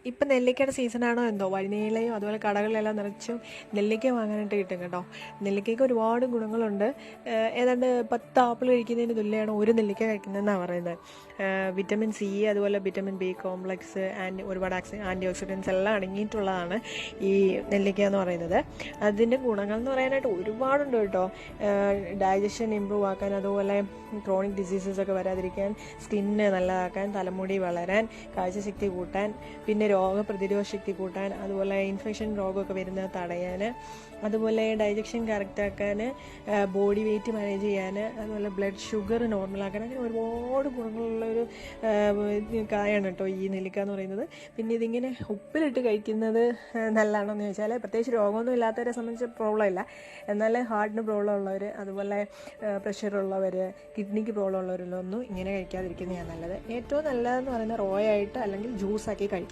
ഇപ്പം നെല്ലിക്കയുടെ സീസണാണോ എന്തോ വഴിനീളയും അതുപോലെ കടകളിലെല്ലാം നിറച്ചും നെല്ലിക്ക വാങ്ങാനായിട്ട് കിട്ടും കേട്ടോ. നെല്ലിക്കയ്ക്ക് ഒരുപാട് ഗുണങ്ങളുണ്ട്. ഏതാണ്ട് 10 ആപ്പിൾ കഴിക്കുന്നതിന് തുല്യമാണ് ഒരു നെല്ലിക്ക കഴിക്കുന്നതെന്നാണ് പറയുന്നത്. വിറ്റമിൻ സി, അതുപോലെ വിറ്റമിൻ ബി കോംപ്ലക്സ്, ഒരുപാട് ആൻറ്റി ഓക്സിഡൻസ് എല്ലാം അടങ്ങിയിട്ടുള്ളതാണ് ഈ നെല്ലിക്ക എന്ന് പറയുന്നത്. അതിൻ്റെ ഗുണങ്ങൾ എന്ന് പറയാനായിട്ട് ഒരുപാടുണ്ട് കേട്ടോ. ഡൈജഷൻ ഇമ്പ്രൂവ് ആക്കാൻ, അതുപോലെ ക്രോണിക് ഡിസീസസ് ഒക്കെ വരാതിരിക്കാൻ, സ്കിന്ന് നല്ലതാക്കാൻ, തലമുടി വളരാൻ, കാഴ്ചശക്തി കൂട്ടാൻ, പിന്നെ രോഗപ്രതിരോധ ശക്തി കൂട്ടാൻ, അതുപോലെ ഇൻഫെക്ഷൻ രോഗമൊക്കെ വരുന്നത് തടയാൻ, അതുപോലെ ഡൈജഷൻ കറക്റ്റാക്കാൻ, ബോഡി വെയ്റ്റ് മാനേജ് ചെയ്യാൻ, അതുപോലെ ബ്ലഡ് ഷുഗർ നോർമലാക്കാൻ, അങ്ങനെ ഒരുപാട് ഗുണങ്ങളുള്ളൊരു കായാണ് കേട്ടോ ഈ നെല്ലിക്ക എന്ന് പറയുന്നത്. പിന്നെ ഇതിങ്ങനെ ഉപ്പിലിട്ട് കഴിക്കുന്നത് നല്ലതാണോ എന്ന് ചോദിച്ചാൽ, പ്രത്യേകിച്ച് രോഗമൊന്നും ഇല്ലാത്തവരെ സംബന്ധിച്ച് പ്രോബ്ലം ഇല്ല. എന്നാൽ ഹാർട്ടിന് പ്രോബ്ലം ഉള്ളവർ, അതുപോലെ പ്രഷറുള്ളവർ, കിഡ്നിക്ക് പ്രോബ്ലം ഉള്ളവരിലൊന്നും ഇങ്ങനെ കഴിക്കാതിരിക്കുന്നതാണ് നല്ലത്. ഏറ്റവും നല്ലതെന്ന് പറയുന്നത് റോ ആയിട്ട് അല്ലെങ്കിൽ ജ്യൂസാക്കി കഴിക്കും.